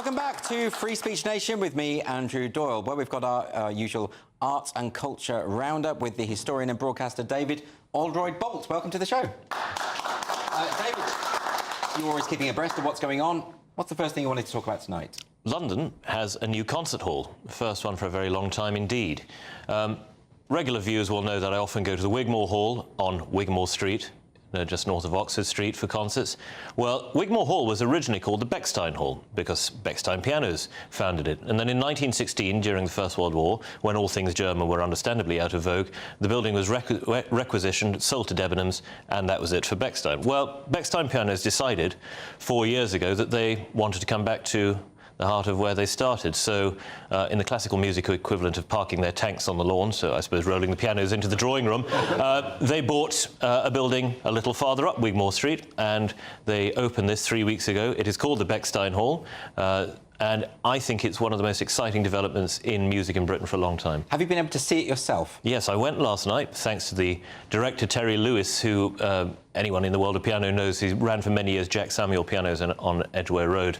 Welcome back to Free Speech Nation with me, Andrew Doyle, where we've got our usual arts and culture roundup with the historian and broadcaster David Oldroyd-Bolt. Welcome to the show. David, you're always keeping abreast of what's going on. What's the first thing you wanted to talk about tonight? London has a new concert hall, the first one for a very long time indeed. Regular viewers will know that I often go to the Wigmore Hall on Wigmore Street, just north of Oxford Street, for concerts. Well, Wigmore Hall was originally called the Bechstein Hall because Bechstein Pianos founded it. And then in 1916, during the First World War, when all things German were understandably out of vogue, the building was requisitioned, sold to Debenhams, and that was it for Bechstein. Well, Bechstein Pianos decided 4 years ago that they wanted to come back to the heart of where they started. So in the classical music equivalent of parking their tanks on the lawn, so I suppose rolling the pianos into the drawing room, they bought a building a little farther up Wigmore Street, and they opened this 3 weeks ago. It is called the Bechstein Hall. And I think it's one of the most exciting developments in music in Britain for a long time. Have you been able to see it yourself? Yes, I went last night, thanks to the director, Terry Lewis, who anyone in the world of piano knows. He ran for many years Jack Samuel Pianos on Edgware Road.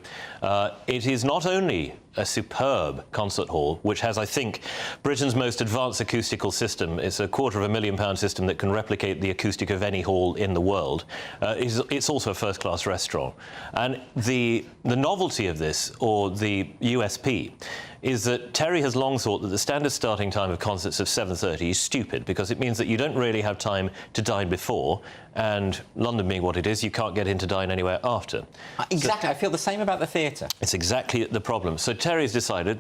It is not only a superb concert hall, which has, I think, Britain's most advanced acoustical system. It's a £250,000 system that can replicate the acoustic of any hall in the world. It's also a first-class restaurant. And the novelty of this, or the USP, is that Terry has long thought that the standard starting time of concerts of 7:30 is stupid, because it means that you don't really have time to dine before, and London being what it is, you can't get in to dine anywhere after. Exactly, I feel the same about the theatre. It's exactly the problem. So Terry's decided,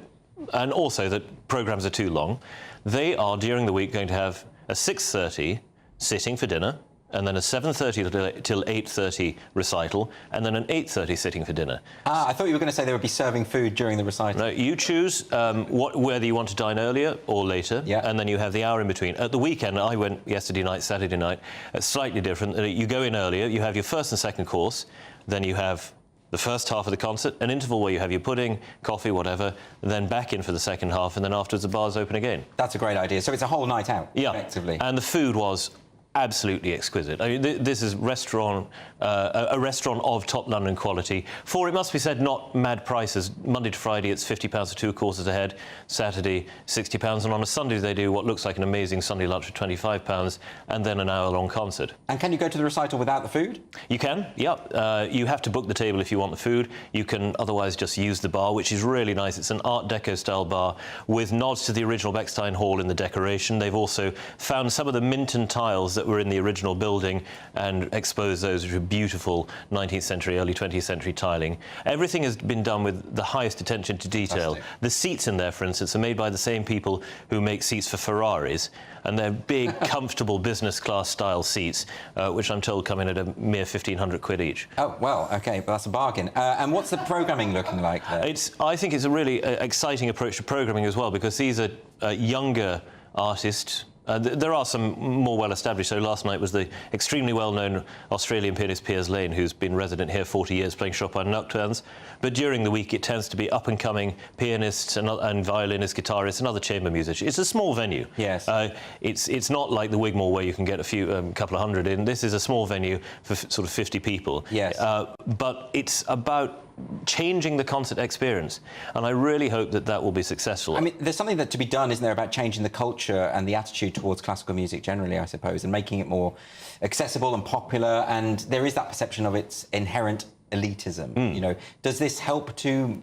and also that programmes are too long, they are during the week going to have a 6:30 sitting for dinner, and then a 7:30 till 8:30 recital, and then an 8:30 sitting for dinner. Ah, I thought you were going to say they would be serving food during the recital. No, you choose whether you want to dine earlier or later, and then you have the hour in between. At the weekend, I went yesterday night, Saturday night, it's slightly different. You go in earlier, you have your first and second course, then you have the first half of the concert, an interval where you have your pudding, coffee, whatever, and then back in for the second half, and then afterwards the bar's open again. That's a great idea. So it's a whole night out, effectively. And the food was absolutely exquisite. I mean, this is a restaurant of top London quality. For, it must be said, not mad prices. Monday to Friday, it's £50 for 2 courses a head. Saturday, £60. And on a Sunday, they do what looks like an amazing Sunday lunch for £25, and then an hour-long concert. And can you go to the recital without the food? You can, yeah. You have to book the table if you want the food. You can otherwise just use the bar, which is really nice. It's an Art Deco-style bar with nods to the original Bechstein Hall in the decoration. They've also found some of the Minton tiles that were in the original building and exposed those, which are beautiful 19th century, early 20th century tiling. Everything has been done with the highest attention to detail. The seats in there, for instance, are made by the same people who make seats for Ferraris, and they're big, comfortable business class style seats, which I'm told come in at a mere 1,500 quid each. Oh, well, OK, well, that's a bargain. And what's the programming looking like there? I think it's a really exciting approach to programming as well, because these are younger artists. There are some more well-established. So last night was the extremely well-known Australian pianist Piers Lane, who's been resident here 40 years playing Chopin nocturnes. But during the week, it tends to be up-and-coming pianists and violinists, guitarists and other chamber musicians. It's a small venue. Yes. It's not like the Wigmore where you can get a couple of hundred in. This is a small venue for sort of 50 people. Yes. But it's about changing the concert experience, and I really hope that that will be successful. I mean, there's something that to be done, isn't there, about changing the culture and the attitude towards classical music generally, I suppose, and making it more accessible and popular, and there is that perception of its inherent elitism. You know, does this help to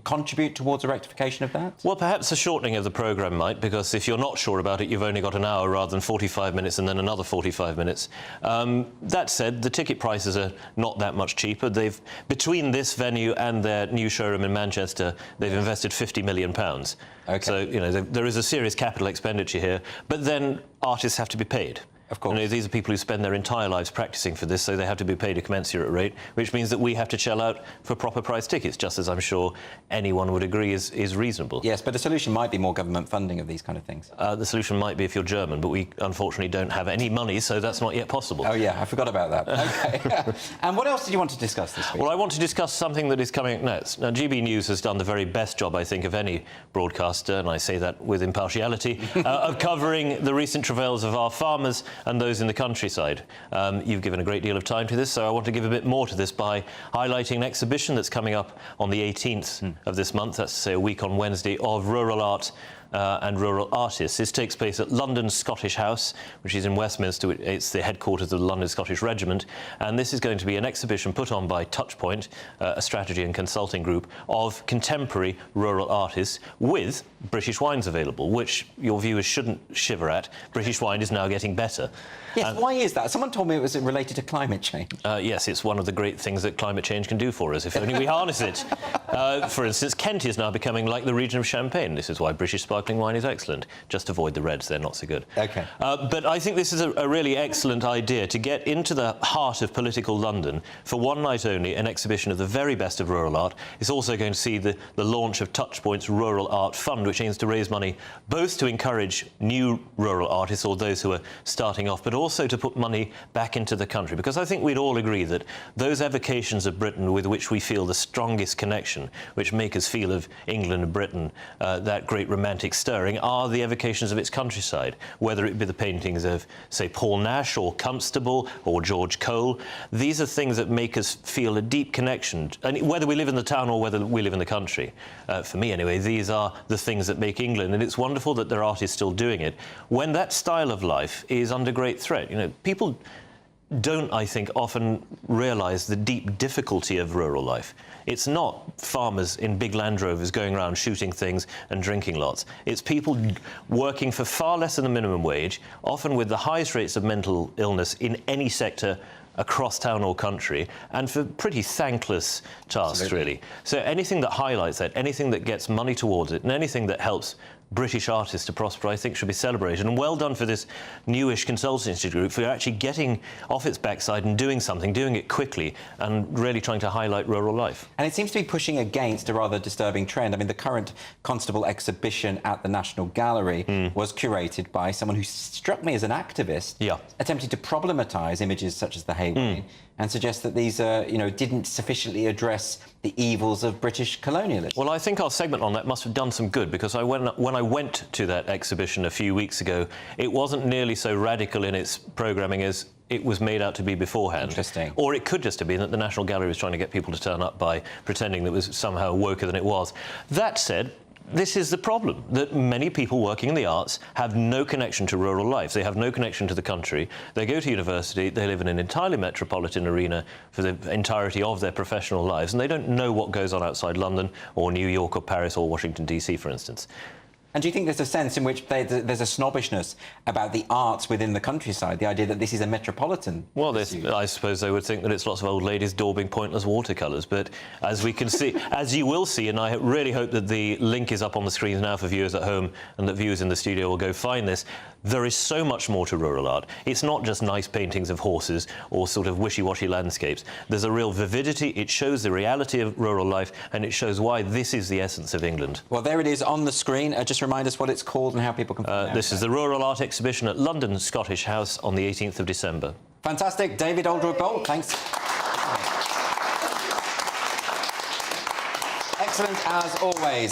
contribute towards a rectification of that? Well, perhaps a shortening of the programme might, because if you're not sure about it, you've only got an hour rather than 45 minutes and then another 45 minutes. That said, the ticket prices are not that much cheaper. Between this venue and their new showroom in Manchester, they've invested £50 million. Okay. So, you know, there is a serious capital expenditure here, but then artists have to be paid. Of course. You know, these are people who spend their entire lives practising for this, so they have to be paid a commensurate rate, which means that we have to shell out for proper price tickets, just as I'm sure anyone would agree is reasonable. Yes, but the solution might be more government funding of these kind of things. The solution might be if you're German, but we unfortunately don't have any money, so that's not yet possible. Oh, yeah, I forgot about that. OK. And what else did you want to discuss this week? Well, I want to discuss something that is coming up next. Now, GB News has done the very best job, I think, of any broadcaster, and I say that with impartiality, of covering the recent travails of our farmers and those in the countryside. You've given a great deal of time to this, so I want to give a bit more to this by highlighting an exhibition that's coming up on the 18th of this month, that's to say a week on Wednesday, of rural art and rural artists. This takes place at London Scottish House, which is in Westminster. It's the headquarters of the London Scottish Regiment, and this is going to be an exhibition put on by Touchpoint, a strategy and consulting group of contemporary rural artists, with British wines available, which your viewers shouldn't shiver at. British wine is now getting better. Yes, why is that? Someone told me it was related to climate change. Yes, it's one of the great things that climate change can do for us, if only we harness it. For instance, Kent is now becoming like the region of Champagne. This is why British sparkling wine is excellent. Just avoid the reds, they're not so good. OK. But I think this is a really excellent idea to get into the heart of political London for one night only, an exhibition of the very best of rural art. It's also going to see the launch of Touchpoint's Rural Art Fund, which aims to raise money both to encourage new rural artists or those who are starting off, but also to put money back into the country. Because I think we'd all agree that those evocations of Britain with which we feel the strongest connection, which make us feel of England and Britain, that great romantic stirring, are the evocations of its countryside, whether it be the paintings of, say, Paul Nash or Constable or George Cole. These are things that make us feel a deep connection, and whether we live in the town or whether we live in the country. For me, anyway, these are the things that make England, and it's wonderful that there are artists still doing it when that style of life is under great threat. You know, people don't, I think, often realise the deep difficulty of rural life. It's not farmers in big Land Rovers going around shooting things and drinking lots. It's people working for far less than the minimum wage, often with the highest rates of mental illness in any sector across town or country, and for pretty thankless tasks, Absolutely. really. So anything that highlights that, anything that gets money towards it, and anything that helps British artists to prosper, I think, should be celebrated. And well done for this newish consultancy group for actually getting off its backside and doing something, doing it quickly, and really trying to highlight rural life. And it seems to be pushing against a rather disturbing trend. I mean, the current Constable exhibition at the National Gallery was curated by someone who struck me as an activist, attempting to problematise images such as the Hay and suggest that these, didn't sufficiently address the evils of British colonialism. Well, I think our segment on that must have done some good, because when I went to that exhibition a few weeks ago, it wasn't nearly so radical in its programming as it was made out to be beforehand. Interesting. Or it could just have been that the National Gallery was trying to get people to turn up by pretending that it was somehow woker than it was. That said, this is the problem, that many people working in the arts have no connection to rural life. They have no connection to the country. They go to university, they live in an entirely metropolitan arena for the entirety of their professional lives, and they don't know what goes on outside London or New York or Paris or Washington, D.C., for instance. And do you think there's a sense in which there's a snobbishness about the arts within the countryside, the idea that this is a metropolitan issue? I suppose they would think that it's lots of old ladies daubing pointless watercolours, but as we can see, as you will see, and I really hope that the link is up on the screens now for viewers at home and that viewers in the studio will go find this, there is so much more to rural art. It's not just nice paintings of horses or sort of wishy-washy landscapes. There's a real vividity. It shows the reality of rural life, and it shows why this is the essence of England. Well, there it is on the screen. Just remind us what it's called and how people can find it. This is the Rural Art Exhibition at London Scottish House on the 18th of December. Fantastic. David Oldroyd-Bolt, thanks. Excellent as always.